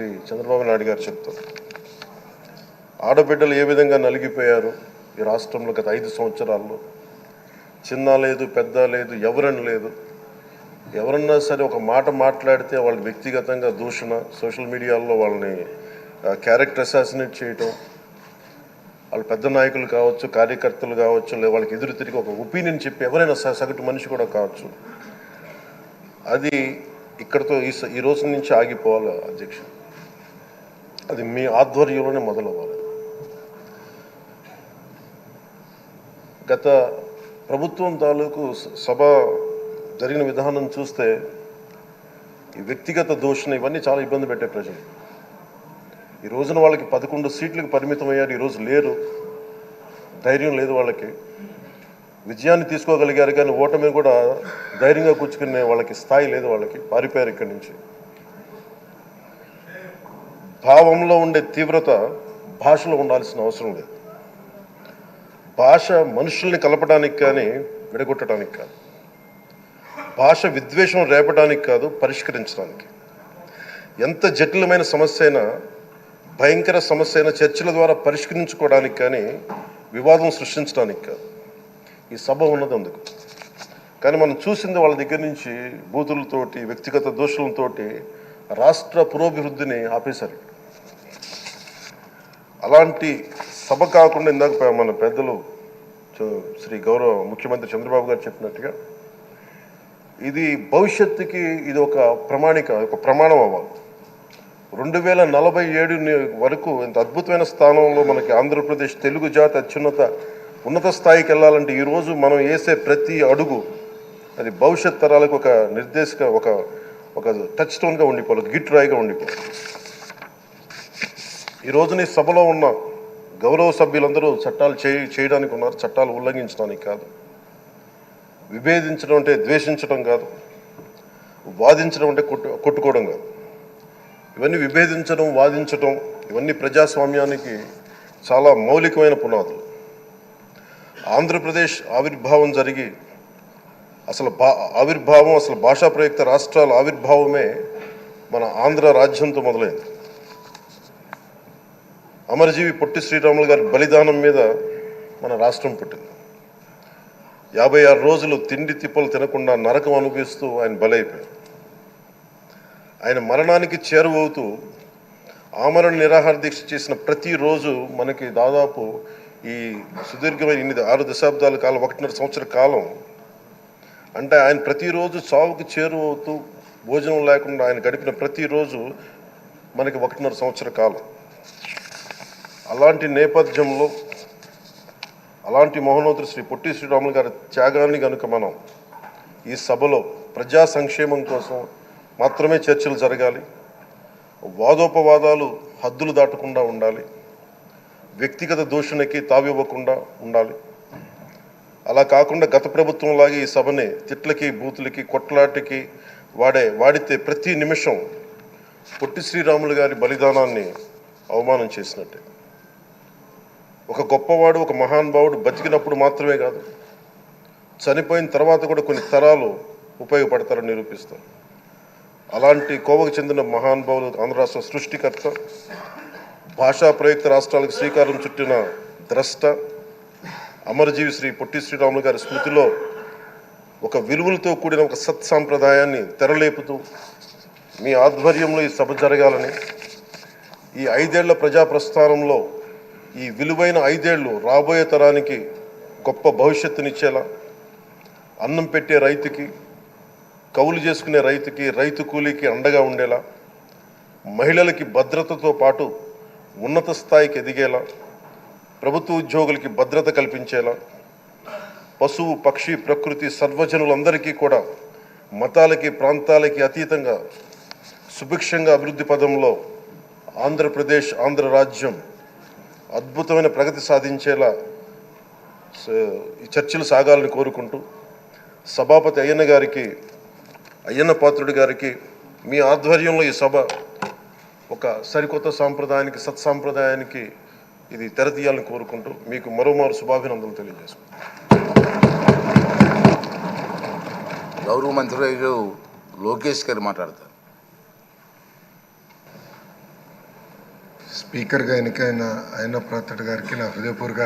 శ్రీ చంద్రబాబు నాయుడు గారు చెప్తారు. ఆడబిడ్డలు ఏ విధంగా నలిగిపోయారు ఈ రాష్ట్రంలో గత 5 సంవత్సరాల్లో. చిన్న లేదు, పెద్ద లేదు, ఎవరని లేదు. ఎవరన్నా సరే ఒక మాట మాట్లాడితే వాళ్ళని వ్యక్తిగతంగా దూషణ, సోషల్ మీడియాలో వాళ్ళని క్యారెక్టర్ అసాసినేట్ చేయటం, వాళ్ళు పెద్ద నాయకులు కావచ్చు, కార్యకర్తలు కావచ్చు, లేదా వాళ్ళకి ఎదురు తిరిగి ఒక ఒపీనియన్ చెప్పి ఎవరైనా సగటు మనిషి కూడా కావచ్చు, అది ఇక్కడతో ఈ రోజు నుంచి ఆగిపోవాలి అధ్యక్ష. అది మీ ఆధ్వర్యంలోనే మొదలవ్వాలి. గత ప్రభుత్వం తాలూకు సభ జరిగిన విధానం చూస్తే ఈ వ్యక్తిగత దూషణ ఇవన్నీ చాలా ఇబ్బంది పెట్టే ప్రజలు. ఈ రోజున వాళ్ళకి 11 సీట్లకు పరిమితం అయ్యారు, ఈరోజు లేరు, ధైర్యం లేదు వాళ్ళకి. విజయాన్ని తీసుకోగలిగారు కానీ ఓటమిని కూడా ధైర్యంగా కూర్చుకునే వాళ్ళకి స్థాయి లేదు, వాళ్ళకి పారిపోయారు ఇక్కడి నుంచి. భావంలో ఉండే తీవ్రత భాషలో ఉండాల్సిన అవసరం లేదు. భాష మనుషుల్ని కలపడానికి కానీ విడగొట్టడానికి కాదు, భాష విద్వేషం రేపడానికి కాదు, పరిష్కరించడానికి. ఎంత జటిలమైన సమస్య అయినా, భయంకర సమస్య అయినా చర్చల ద్వారా పరిష్కరించుకోవడానికి కానీ వివాదం సృష్టించడానికి కాదు. ఈ సభ ఉన్నది అందుకు. కానీ మనం చూసింది వాళ్ళ దగ్గర నుంచి బూతులతోటి, వ్యక్తిగత దోషులతోటి రాష్ట్ర పురోభివృద్ధిని ఆపేశారు. అలాంటి సభ కాకుండా ఇందాక మన పెద్దలు శ్రీ గౌరవ ముఖ్యమంత్రి చంద్రబాబు గారు చెప్పినట్టుగా ఇది భవిష్యత్తుకి ఇది ఒక ప్రమాణం అవ్వాలి. 2047 వరకు ఇంత అద్భుతమైన స్థానంలో మనకి ఆంధ్రప్రదేశ్ తెలుగు జాతి ఉన్నత స్థాయికి వెళ్ళాలంటే ఈరోజు మనం వేసే ప్రతి అడుగు అది భవిష్యత్ తరాలకు ఒక నిర్దేశక ఒక టచ్ స్టోన్గా ఉండిపోవాలి, ఒక గిట్ రాయిగా ఉండిపోవాలి. ఈ రోజున ఈ సభలో ఉన్న గౌరవ సభ్యులందరూ చట్టాలు చేయడానికి ఉన్నారు, చట్టాలు ఉల్లంఘించడానికి కాదు. విభేదించడం అంటే ద్వేషించడం కాదు, వాదించడం అంటే కొట్టుకోవడం కాదు. ఇవన్నీ విభేదించడం, వాదించడం ఇవన్నీ ప్రజాస్వామ్యానికి చాలా మౌలికమైన పునాదులు. ఆంధ్రప్రదేశ్ ఆవిర్భావం జరిగి అసలు భాషా ప్రయుక్త రాష్ట్రాల ఆవిర్భావమే మన ఆంధ్ర రాజ్యంతో మొదలైంది. అమరజీవి పొట్టి శ్రీరాములు గారి బలిదానం మీద మన రాష్ట్రం పుట్టింది. 56 రోజులు తిండి తిప్పలు తినకుండా నరకం అనుభవిస్తూ ఆయన బలైపోయారు. ఆయన మరణానికి చేరువవుతూ ఆమరణ నిరాహార దీక్ష చేసిన ప్రతిరోజు మనకి దాదాపు ఈ సుదీర్ఘమైన 6 దశాబ్దాల కాలం, 1.5 సంవత్సర కాలం అంటే ఆయన ప్రతిరోజు చావుకు చేరువవుతూ భోజనం లేకుండా ఆయన గడిపిన ప్రతిరోజు మనకి 1.5 సంవత్సర కాలం. అలాంటి నేపథ్యంలో అలాంటి మహోన్నతుడు శ్రీ పొట్టి శ్రీరాములు గారి త్యాగాన్ని కనుక మనం ఈ సభలో ప్రజా సంక్షేమం కోసం మాత్రమే చర్చలు జరగాలి, వాదోపవాదాలు హద్దులు దాటకుండా ఉండాలి, వ్యక్తిగత దూషణకి తావివ్వకుండా ఉండాలి. అలా కాకుండా గత ప్రభుత్వంలాగే ఈ సభని తిట్లకి, బూతులకి, కొట్లాటకి వాడితే ప్రతి నిమిషం పొట్టి శ్రీరాములు గారి బలిదానాన్ని అవమానం చేసినట్టే. ఒక గొప్పవాడు, ఒక మహానుభావుడు బతికినప్పుడు మాత్రమే కాదు, చనిపోయిన తర్వాత కూడా కొన్ని తరాలు ఉపయోగపడతారని నిరూపిస్తారు. అలాంటి కోవకు చెందిన మహానుభావులు ఆంధ్ర రాష్ట్ర సృష్టికర్త, భాషా ప్రయుక్త రాష్ట్రాలకు శ్రీకారం చుట్టిన ద్రష్ట, అమరజీవి శ్రీ పొట్టి శ్రీరాములు గారి స్మృతిలో ఒక విలువలతో కూడిన ఒక సత్సాంప్రదాయాన్ని తెరలేపుతూ మీ ఆధ్వర్యంలో ఈ సభ జరగాలని, ఈ 5 ఏళ్ల ప్రజాప్రస్థానంలో ఈ విలువైన 5 ఏళ్ళు రాబోయే తరానికి గొప్ప భవిష్యత్తునిచ్చేలా, అన్నం పెట్టే రైతుకి, కౌలు చేసుకునే రైతుకి, రైతు కూలీకి అండగా ఉండేలా, మహిళలకి భద్రతతో పాటు ఉన్నత స్థాయికి ఎదిగేలా, ప్రభుత్వ ఉద్యోగులకి భద్రత కల్పించేలా, పశువు, పక్షి, ప్రకృతి సర్వజనులందరికీ కూడా మతాలకి, ప్రాంతాలకి అతీతంగా సుభిక్షంగా అభివృద్ధి పదంలో ఆంధ్రప్రదేశ్, ఆంధ్ర రాజ్యం అద్భుతమైన ప్రగతి సాధించేలా ఈ చర్చలు సాగాలని కోరుకుంటూ, సభాపతి అయ్యన్న పాత్రుడి గారికి మీ ఆధ్వర్యంలో ఈ సభ ఒక సరికొత్త సాంప్రదాయానికి, సత్సాంప్రదాయానికి ఇది తెరతీయాలని కోరుకుంటూ మీకు మరోమారు శుభాభినందనలు తెలియజేసుకుంటాను. గౌరవ మంత్రి లోకేష్ గారు మాట్లాడతారు. స్పీకర్గా ఎన్నికైన అయ్యన్న పాత్రుడు గారికి నా హృదయపూర్వక